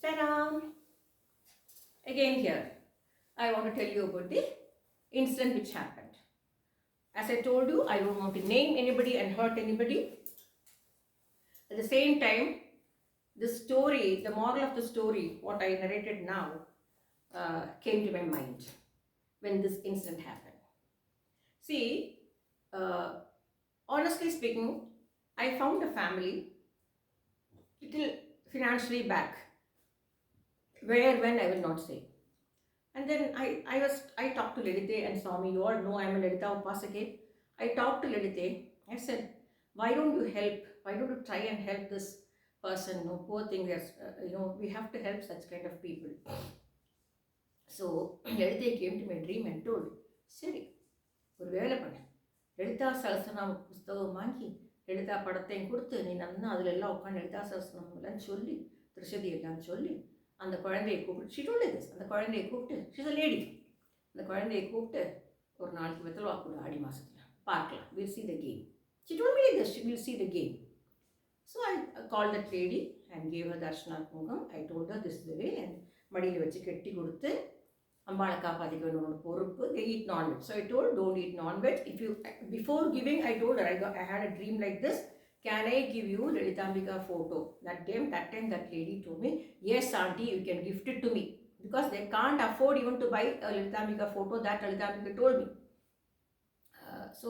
Ta-da! Again here, I want to tell you about the incident which happened. As I told you, I don't want to name anybody and hurt anybody. At the same time, the story, the moral of the story, what I narrated now, came to my mind when this incident happened. See, uh, honestly speaking, I found a family little financially back. Where, when, I will not say. And then I talked to Ledite and Swami. You all know I am a Ledita Upasake. I talked to Ledite. I said, why don't you help? Why don't you try and help this person? No, poor thing. There's, we have to help such kind of people. So Ledite came to my dream and told, Siri, ஒரு வேலை பண்ணு, லலிதா சகஸ்ரநாம புஸ்தகம் வாங்கி லலிதா படத்தையும் கொடுத்து நீ நன்னா அதில் எல்லாம் உட்காந்து லலிதா சகஸ்ரநாமம் எல்லாம் சொல்லி திருஷதி எல்லாம் சொல்லி அந்த குழந்தையை கூப்பிட்டு ஷிடோல் அந்த குழந்தையை கூப்பிட்டு ஷீஸ் அ லேடி, அந்த குழந்தையை கூப்பிட்டு ஒரு நாளைக்கு வெத்தலை கொடு ஆடி மாதத்தில் பார்க்கலாம், will see the game. She told me this, will see the game. So I call that lady and gave her தர்ஷனா kumkum. I told her this the way and மடியில் வச்சு கட்டி கொடுத்து அம்பாளை காப்பாற்றிக்க வேணும் பொறுப்பு. They eat non-veg. So I told, don't eat non-veg. If you, before giving, I told her, I had a dream like this. Can I give you Lalitambika photo? That time that lady told me, yes auntie, you can gift it to me. Because they can't afford even to buy a Lalitambika photo, that Lalitambika told me. So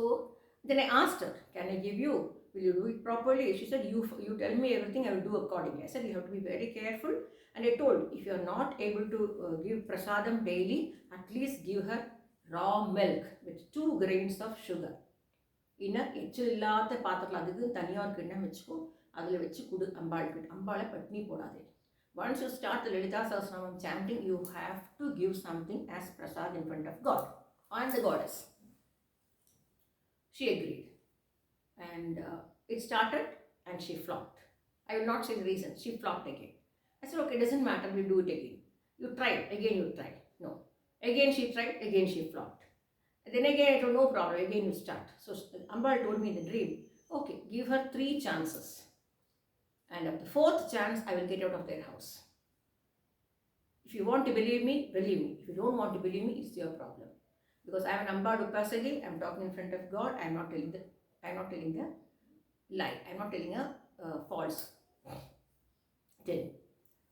then I asked her, can I give you? Will you do it properly? She said, you tell me everything, I will do accordingly. I said, you have to be very careful. And I told, if you are not able to give prasadam daily, at least give her raw milk with 2 grains of sugar. எச்சில் இல்லாத பாத்திரத்தில் அதுக்கு தனியாக ஒரு கிண்ணம் வச்சுக்கோ, அதில் வச்சு கொடு அம்பாளுக்கு. அம்பாளை பட்னி போடாதே. Once you start the Lalita Sahasranamam chanting, you have to give something as prasad in front of God and the goddess. She agreed. And it started and she flopped. I will not say the reason. She flopped again. I said, okay, it doesn't matter, we'll do it again. You tried, again you tried. No. Again she tried, again she flopped. And then again I told, no problem, again you start. So Ambal told me in the dream, okay, give her 3 chances. And at the 4th chance, I will get out of their house. If you want to believe me, believe me. If you don't want to believe me, it's your problem. Because I am an Ambal Upasagi, I am talking in front of God, I am not telling the lie. I am not telling a false thing.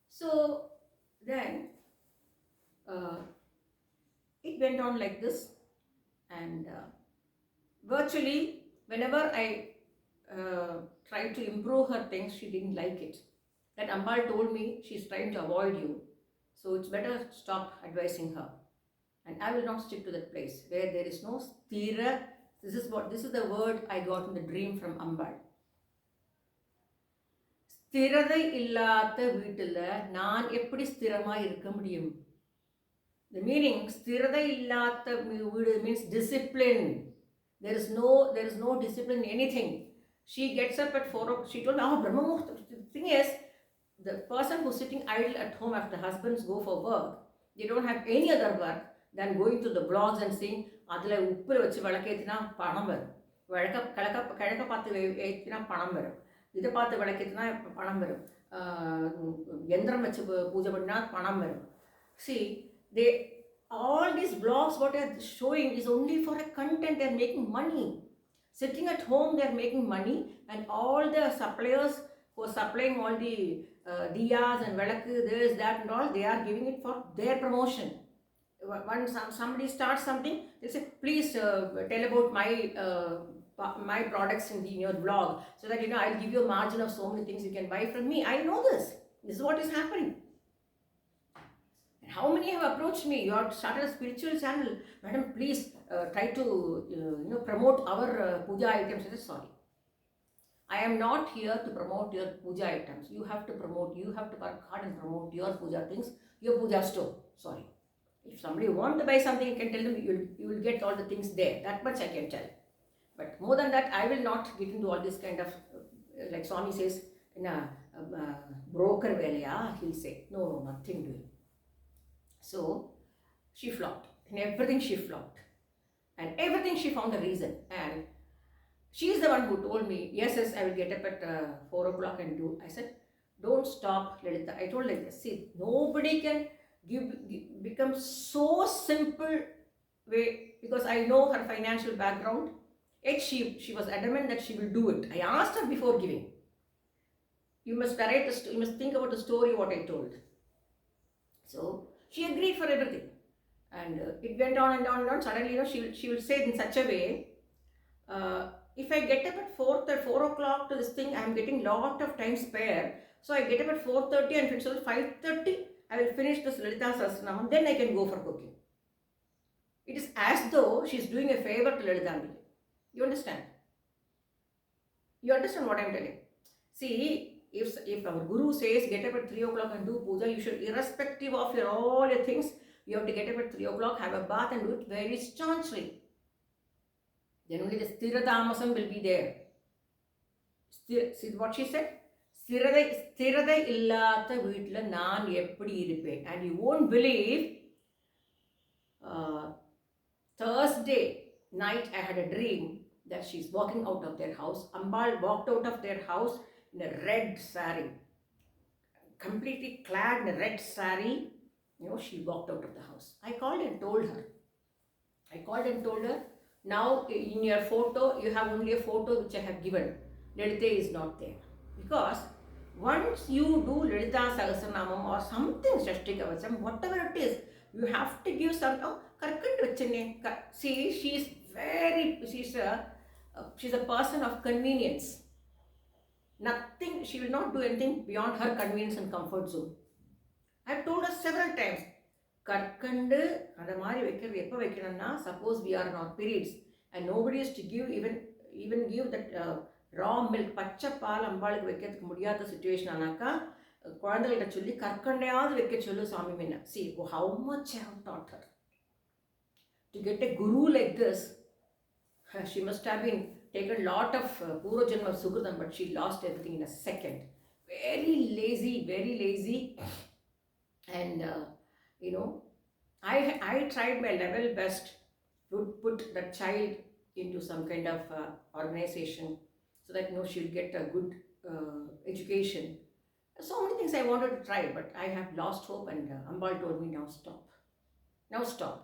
So then it went on like this, and virtually whenever I tried to improve her things, she didn't like it. That Ambal told me she's trying to avoid you, so it's better stop advising her. And I will not stick to that place where there is no sthira. This is the word I got in the dream from Ambal. ஸ்திரதை இல்லாத வீட்டில் நான் எப்படி ஸ்திரமாக இருக்க முடியும்? The meaning, ஸ்திரதை இல்லாத வீடு means discipline. There is no discipline in anything. She gets up at 4 o'clock. She told me, Brahma Muhurta. The thing is, the person who's sitting idle at home after husbands go for work, they don't have any other work than going to the blogs and saying, அதில் உப்பு வச்சு விளக்கேற்றினா பணம் வரும், கிழக்க பார்த்து ஏற்றினா பணம் வரும், இதை பார்த்து விளக்கேற்றினா பணம் வரும், யந்திரம் வச்சு பூஜை பண்ணினா பணம் வரும். See, all these blogs what they are showing is only for a content. They are making money. Sitting at home, they are making money, and all the suppliers who are supplying all the diyas and velakku, this, that and all, they are giving it for their promotion. Once somebody starts something, they say, please tell about my products in your blog, so that I'll give you a margin of so many things you can buy from me. I know this. This is what is happening. How many have approached me? You have started a spiritual channel, madam. Please try to promote our puja items. I said, sorry, I am not here to promote your puja items. You have to work hard and promote your puja things, your puja store. Sorry. If somebody want to buy something, you can tell them you will get all the things there. That much I can tell. But more than that, I will not get into all this kind of, like Swami says, in a broker velaya, he'll say, no, nothing doing. So she flopped. In everything she flopped. And everything she found a reason. And she is the one who told me, yes, I will get up at 4 o'clock and do. I said, Don't stop, Lalita. I told Lalita, see, nobody can become so simple way, because I know her financial background. Yet she was adamant that she will do it. I asked her before giving. You must narrate you must think about the story what I told. So she agreed for everything. And it went on and on and on. Suddenly, she will say in such a way, if I get up at 4 o'clock to this thing, I am getting lot of time spare. So I get up at 4:30 and finish at 5:30. I will finish this Lalita Sahasranamam, then I can go for cooking. It is as though she is doing a favor to Lalita. You understand? You understand what I am telling? See, if our Guru says get up at 3 o'clock and do puja, you should, irrespective of all your things, you have to get up at 3 o'clock, have a bath and do it very staunchly. Then only the Sthiratamasam will be there. See what she said? Sthiradai illatha veetla naan eppadi irupen. And you won't believe, Thursday night I had a dream that she's walking out of their house. Ambal walked out of their house in a red sari, completely clad in a red sari. She walked out of the house. I called and told her, now in your photo, you have only a photo which I have given. Lalita is not there. Because once you do Lalita Sahasranamam or something, Shashti Kavacham, whatever it is, you have to give some, see, she's a person of convenience. Nothing, she will not do anything beyond her convenience and comfort zone. I have told her several times, கற்கண்டு அந்த மாதிரி வைக்கிறது எப்போ வைக்கணும்னா, suppose we are on periods and nobody is to give even give that raw milk, பச்சை பால் அம்பாளுக்கு வைக்கிறதுக்கு முடியாத சுச்சுவேஷன் ஆனாக்கா, குழந்தைகிட்ட சொல்லி கற்கண்டையாவது வைக்க சொல்லு சாமி முன்ன. See how much I have taught her. To get a guru like this, she must have been taken lot of Purva Janma Sukritam, but she lost everything in a second. Very lazy. And I tried my level best to put that child into some kind of organization so that she'll get a good education. So many things I wanted to try, but I have lost hope, and Ambal told me, now stop.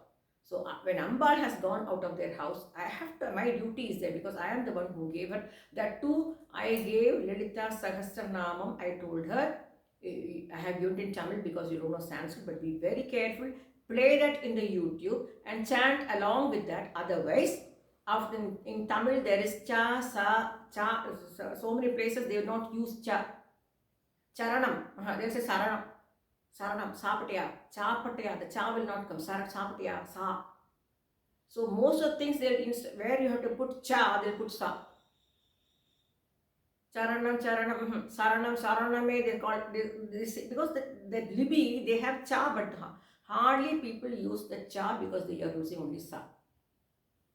So when Ambal has gone out of their house, my duty is there, because I am the one who gave her. That too, I gave Lalita Sahasranamam. I told her, I have given it in Tamil because you don't know Sanskrit, but be very careful. Play that in the YouTube and chant along with that. Otherwise, after in Tamil there is cha, sa, cha. So many places they will not use cha. Charanam. They say saranam. Saranam. Sapatya. Chapatya. The cha will not come. Sapatya. Sa. So most of the things where you have to put cha, they'll put sa. Charanam, Saraname, they call this, because the Libby, they have cha, but hardly people use the cha because they are using only sa.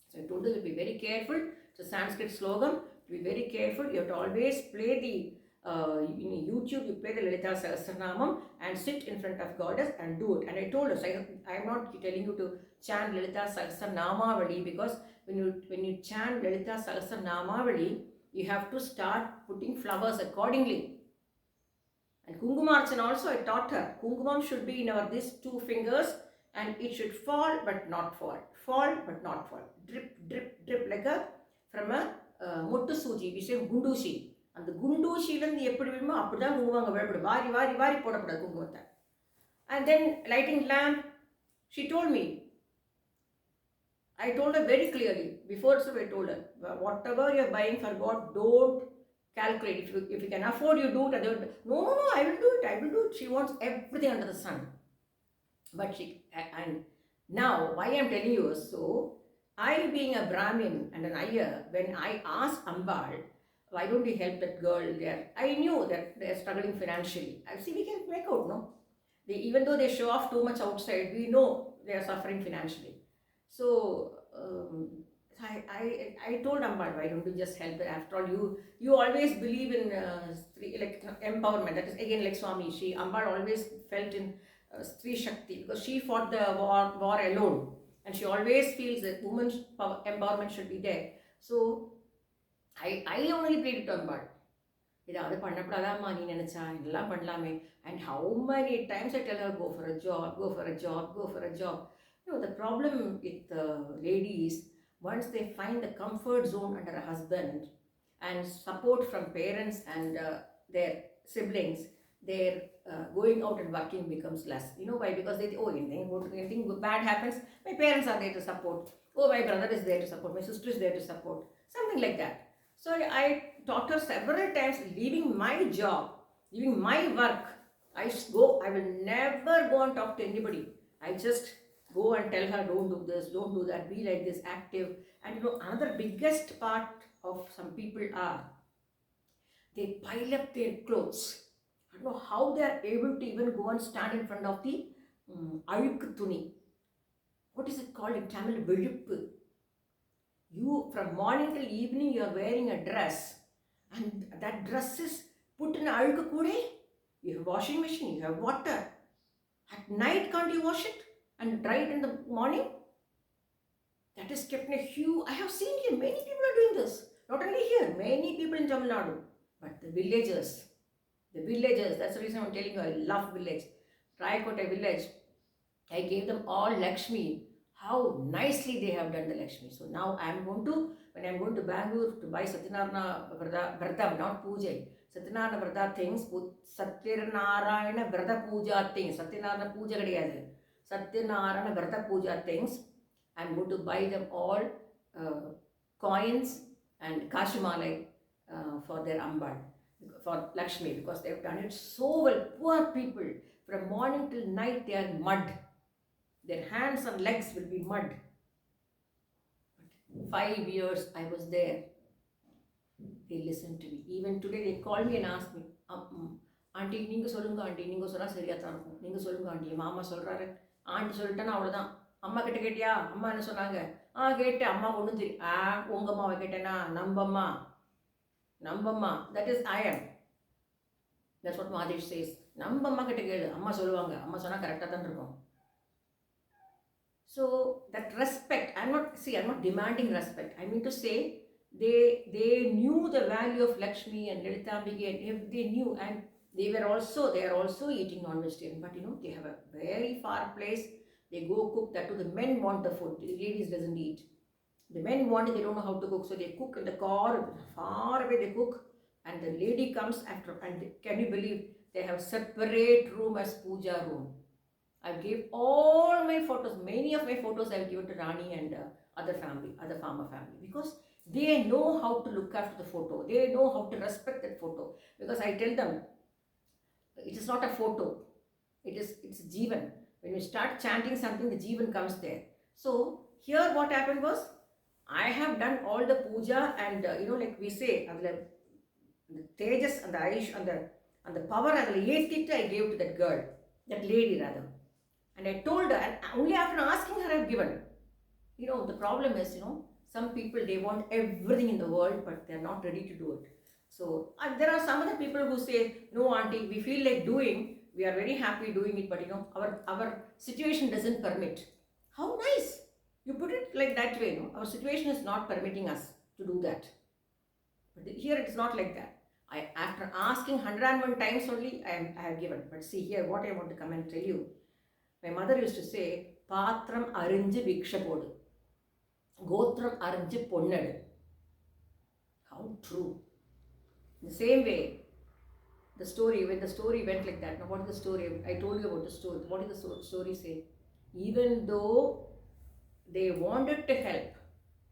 So I told them to be very careful. It's a Sanskrit slogan. To be very careful. You have to always play in YouTube, you play the Lalita Sahasranamam and sit in front of goddess and do it. And I told us, I am not telling you to chant Lalita Sahasranamavali, because when you chant Lalita Sahasranamavali, you have to start putting flowers accordingly. And Kungumarchan also I taught her. Kungumam should be in these two fingers, and it should fall but not fall. Fall but not fall. Drip, drip, drip, like from a muttu suji. We say gundushi. And the gundushi வந்து எப்படி வேணுமோ அப்படிதான் குங்குமங்க விழப்படும். வாரி போடப்படாது குங்குமத்தை. And then lighting lamp, she told me. I told her very clearly, before so I told her, whatever you are buying for God, don't calculate. If you can afford, you do it. No, I will do it. She wants everything under the sun. But and now, why I am telling you is, so, I being a Brahmin and an Iyer, when I asked Ambal, why don't you help that girl there? I knew that they are struggling financially. I see, we can make out, no? Even though they show off too much outside, we know they are suffering financially. So I told Ambal, why don't you just help her? After all, you always believe in empowerment. That is again like Swami. Ambal always felt in Stree Shakti, because she fought the war alone, and she always feels that women's empowerment should be there. So I only prayed to Ambal. இதாவது பண்ணப்படாதாம்மா நீ நினச்சா இதெல்லாம் பண்ணலாமே. And how many times I tell her, go for a job, go for a job, go for a job. The problem with ladies, once they find the comfort zone under a husband and support from parents and their siblings, their going out and working becomes less. You know why? Because they, oh, anything bad happens, my parents are there to support. Oh, my brother is there to support, my sister is there to support. Something like that. So I taught her several times, leaving my job, leaving my work, I will never go and talk to anybody. I just go and tell her, don't do this, don't do that, be like this, active. And another biggest part of some people are, they pile up their clothes. I don't know how they are able to even go and stand in front of the alukku thuni. What is it called in Tamil? Viluppu. You, from morning till evening, you are wearing a dress, and that dress is put in alukku kude. You have washing machine, you have water. At night, can't you wash it and dry it in the morning? That is kept in a huge. I have seen here, many people are doing this. Not only here, many people in Tamil Nadu. But the villagers, that's the reason I'm telling you, I love village. Raikota village, I gave them all Lakshmi. How nicely they have done the Lakshmi. So now when I'm going to Bangalore to buy Satyanarayana Vrata, not Puja. Satyanarayana Vrata things, Satyanarayana Vrata Puja things, Satyanarayana Puja kadiyadu. Satyanarayana Vrata Puja things, I'm going to buy them all coins and kashimalai for their Ambal, for Lakshmi, because they have done it so well. Poor people, from morning till night they are mud. Their hands and legs will be mud. 5 years I was there. They listened to me. Even today they call me and ask me, Auntie, நீங்க சொல்லுங்க aunty, நீங்க சொன்னா சரியா தான் இருக்கும். நீங்க சொல்லுங்க aunty, மாமா சொல்றாரு. ஆண்டி சொல்லிட்டேன்னா அவ்வளவுதான். அம்மா கிட்ட கேட்டியா? அம்மா என்ன சொன்னாங்க? கேட்டேன். அம்மா ஒண்ணும் தெரியும். உங்க அம்மாவை கேட்டேனா? நம்பம்மா. That is I am. That's what Mahadesh says. நம்பம்மா கிட்ட கேளு. அம்மா சொல்லுவாங்க. அம்மா சொன்னா கரெக்டா தான் இருக்கும். So that respect, I'm not demanding respect. I mean to say, they knew the value of Lakshmi and Lalitambike, and if they knew, and they are also eating non-vegetarian, but they have a very far place. They go cook that too. The men want the food, the ladies doesn't eat. The men want it, they don't know how to cook, so they cook in the car, far away they cook, and the lady comes after, and can you believe, they have separate room as puja room. I gave all my photos, many of my photos I have given to Rani and other farmer family, because they know how to look after the photo. They know how to respect that photo. Because I tell them, it is not a photo. It's Jeevan. When you start chanting something, the Jeevan comes there. So here what happened was, I have done all the puja, and like we say, the tejas and the aish and the power and the eight I gave to that girl, that lady rather. And I told her, and only after asking her I've given. The problem is, some people, they want everything in the world, but they're not ready to do it. So there are some other people who say, no auntie, we feel like doing, we are very happy doing it, but our situation doesn't permit. How nice you put it like that way. Our situation is not permitting us to do that. But here it is not like that. After asking 101 times only, I have given. But see here, what I want to come and tell you. My mother used to say, Patram arinju bhiksha podu, Gotram arinju ponnadu. How true. The same way, when the story went like that. Now what is the story? I told you about the story. What does the story say? Even though they wanted to help,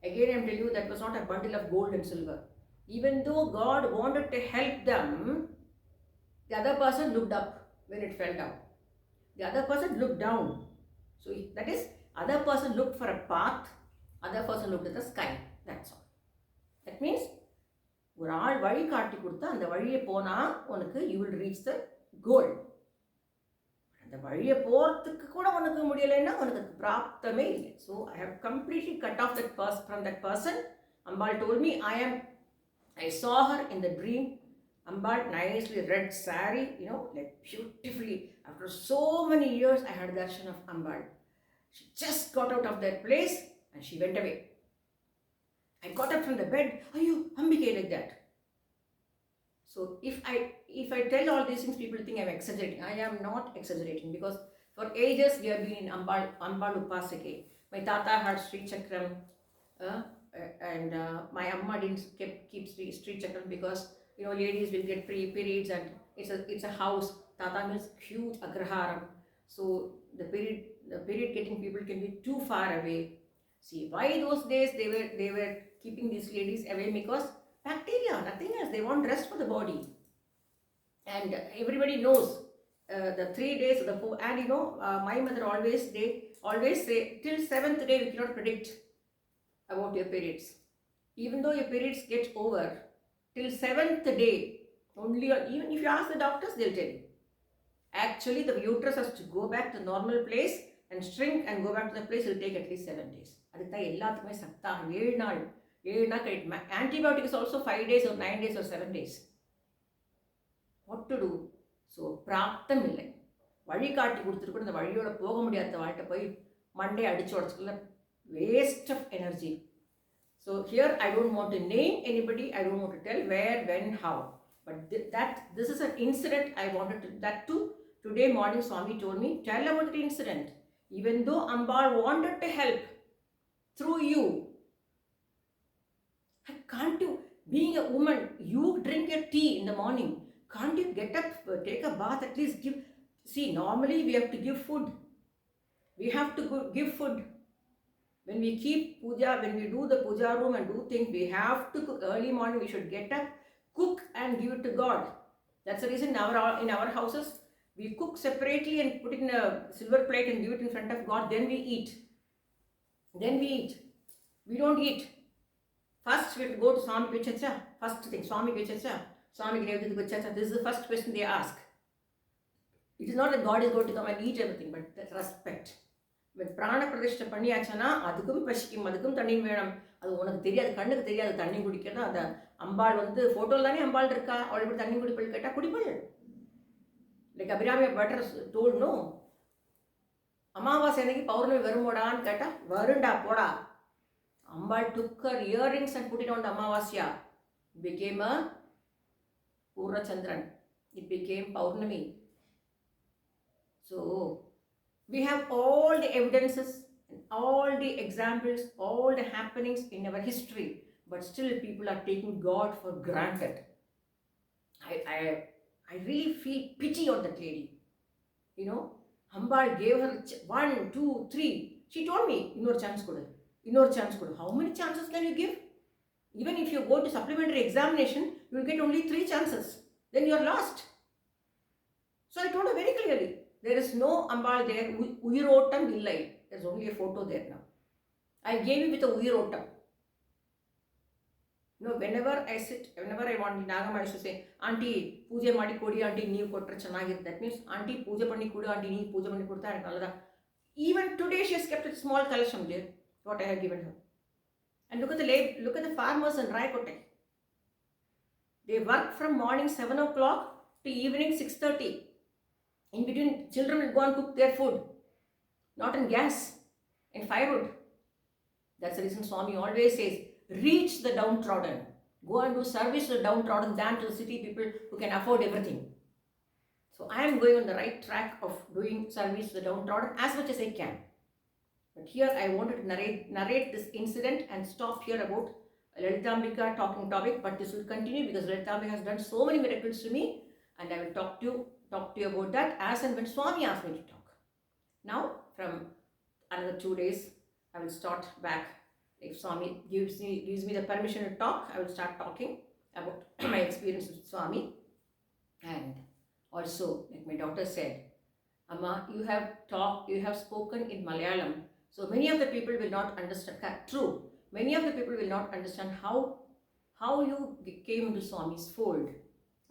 again I am telling you, that was not a bundle of gold and silver. Even though God wanted to help them, the other person looked up when it fell down. The other person looked down. So that is, other person looked for a path, other person looked at the sky. That's all. That means, ஒரு ஆள் வழி காட்டி கொடுத்தா அந்த வழியை போனா உனக்கு you will reach the goal. அந்த வழியை போறதுக்கு கூட உனக்கு முடியலைன்னா உனக்கு பிராப்தமே இல்லை. So I have completely cut off from that person. Ambal told me, I saw her in the dream. Ambal, nicely red saree, like beautifully. After so many years, I had darshan of Ambal. She just got out of that place and she went away. I got up from the bed, Ambike, like that. So if I tell all these things, people think I'm exaggerating. I am not exaggerating, because for ages we have been in Ambal Upasake. My Tata had Sri Chakram, uh, and my Amma didn't keep Sri Chakram, because ladies will get periods, and it's a house. Tata means huge agraharam. So the period getting people can be too far away. See, why those days they were keeping these ladies away? Because bacteria, nothing else. They want rest for the body, and everybody knows the 3 days of the and my mother always say, till seventh day we cannot predict about your periods. Even though your periods get over, till seventh day only. Even if you ask the doctors, they'll tell you. Actually, the uterus has to go back to normal place and shrink and go back to the place. It will take at least 7 days. அதுக்கு தான் எல்லாத்துக்குமே சப்தாகம் 7 நாள் கழிட்டு. Antibiotic is also 5 days or 9 days or 7 days. What to do? So பிராப்தம் இல்லை, வழிகாட்டி கொடுத்துருக்கூட இந்த வழியோட போக முடியாத வாழ்க்கை போய் மண்டே அடிச்சு உடச்சுக்கல, waste of energy. So here I don't want to name anybody, I don't want to tell where, when, how, but this is an incident I wanted to, that too today morning Swami told me, tell about the incident. Even though Ambal wanted to help through you, can't you, being a woman, you drink your tea in the morning, can't you get up, take a bath, at least give? See, normally we have to give food, give food when we keep puja, when we do the puja room and do things. We have to cook early morning. We should get up, cook and give it to God. That's the reason in our houses we cook separately and put it in a silver plate and give it in front of God. Then we eat. We don't eat. First we have to go to Swami Vichacha. First thing, Swami Vichacha, Swami Gnevadhi Vichacha. This is the first question they ask. It is not that God is going to come and eat everything, but that respect. When பிராண பிரதிஷ்டை பண்ணியாச்சுன்னா அதுக்கும் பசிக்கும், அதுக்கும் தண்ணி வேணும். அது உனக்கு தெரியாது, கண்ணுக்கு தெரியாது தண்ணி குடிக்கிறது. அந்த அம்பாள் ஃபோட்டோவில் தானே அம்பாள் இருக்கா, அவளை இப்படி தண்ணி குடிப்பள் கேட்டால் குடிப்பள். லைக் அபிராமி பட்டர் டோல்னோ, அமாவாசை அன்னைக்கு பௌர்ணமி வருமோடான்னு கேட்டால் வருண்டா போடா. அம்பாள் took her earrings and put it on the Amavasya. It became a Purna Chandran. It became Paurnami. So we have all the evidences and all the examples, all the happenings in our history, but still people are taking God for granted. I really feel pity on that lady. Ambal gave her 1, 2, 3. She told me, இன்னொரு chance கொடு. How many chances can you give? Even if you go to supplementary examination, you will get only 3 chances. Then you are lost. So I told her very clearly, there is no Ambal there. Uyirotam illai. There is only a photo there now. I gave you with a Uyirotam. Whenever I sit, whenever I want, Nagama used to say, Auntie, Puja Madi Kodi, Auntie, New Kotra Chanagir. That means, Auntie, Puja Pani Kuda, Auntie, New Puja Pani Kurta, and Kalada. Even today, she has kept a small collection there, what I have given her. And look at the farmers in Raikote. They work from morning 7 o'clock to evening 6:30. In between, children will go and cook their food, not in gas, in firewood. That's the reason Swami always says, reach the downtrodden. Go and do service to the downtrodden than to the city people who can afford everything. So I am going on the right track of doing service to the downtrodden as much as I can. But here I wanted to narrate this incident and stop here about Lalitambika talking topic, but this will continue because Lalitambika has done so many miracles to me, and I will talk to you about that as and when Swami asked me to talk. Now, from another 2 days, I will start back. If Swami gives me the permission to talk, I will start talking about my experience with Swami. And also, like my daughter said, Amma, you have spoken in Malayalam, so many of the people will not understand. True, many of the people will not understand how you came into Swami's fold.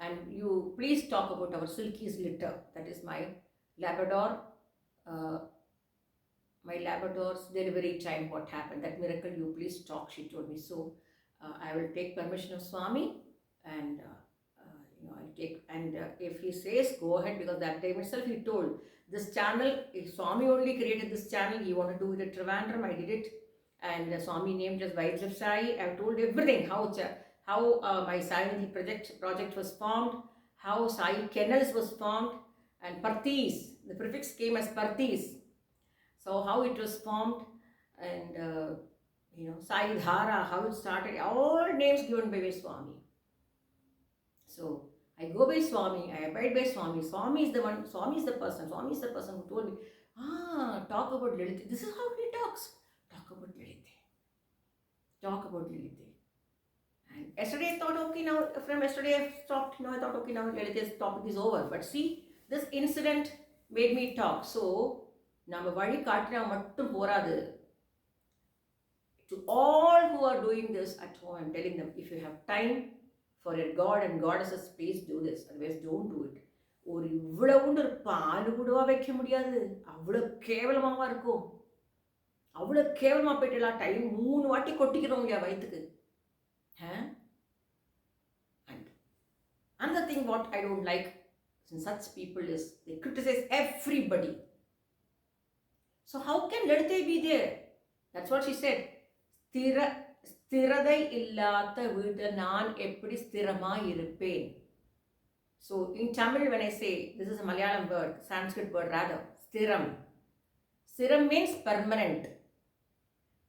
And you please talk about our Silky's litter. That is my Labrador's delivery time, what happened, that miracle, you please talk, she told me. So I will take permission of Swami, and I'll take, and if he says go ahead, because that time itself he told this channel, if Swami only created this channel, he wanted to do it at Trivandrum, I did it, and Swami named as Vibes of Sai. I have told everything, how my Sai project was formed, how Sai Kennels was formed, and Parthis, the prefix came as Parthis. So how it was formed, and Sai Dhara, how it started, all names given by Swami. So I go by Swami, I abide by Swami. Swami is the one, Swami is the person who told me, talk about Lilith. This is how he talks. Talk about Lilith. Talk about Lilith. And yesterday I thought, okay, now from yesterday I stopped. Now I thought, okay, now Lilith's topic is over. But see, this incident made me talk. So, நம்ம வழி காட்டினா மட்டும் போராது. To all who are doing this at home, I'm telling them, if you have time for your God and goddesses, please do this. Otherwise, don't do it. ஒரு இவ்வளவுண்டு ஒரு பால் கூடவா வைக்க முடியாது, அவ்வளோ கேவலமாவா இருக்கும். அவ்வளோ கேவலமா போயிட்டுலாம் டைம் 3 வாட்டி கொட்டிக்கிறோம் இல்லையா வயிற்றுக்கு. And another thing what I don't like in such people is they criticize everybody. So how can Ladite be there? That's what she said. ஸ்திரதை இல்லாத வீட்டில் நான் எப்படி ஸ்திரமா இருப்பேன்? So in Tamil, when I say, this is a Malayalam word, Sanskrit word rather, stiram. Stiram means permanent.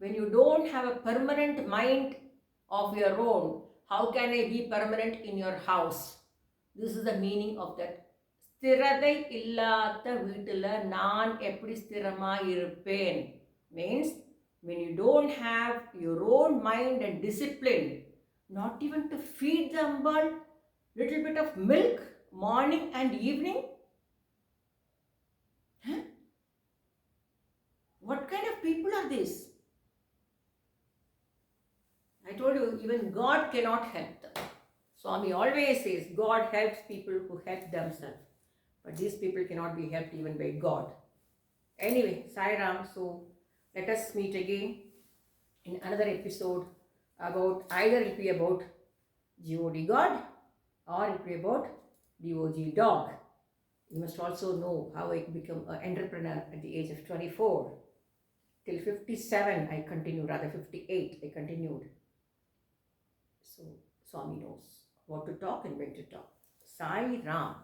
When you don't have a permanent mind of your own, how can I be permanent in your house? This is the meaning of that. ஸ்திரதை இல்லாத வீட்டில் நான் எப்படி ஸ்திரமா இருப்பேன் means when you don't have your own mind and discipline, not even to feed the ambal little bit of milk morning and evening. What kind of people are these? I told you, even God cannot help them. Swami always says God helps people who help themselves, but these people cannot be helped even by God. Anyway, Sai Ram. So let us meet again in another episode about, either it will be about God God or it will be about DOG dog. You must also know how I become an entrepreneur at the age of 24. Till 57 I continued, rather 58 I continued. So Swami knows what to talk and when to talk. Sai Ram.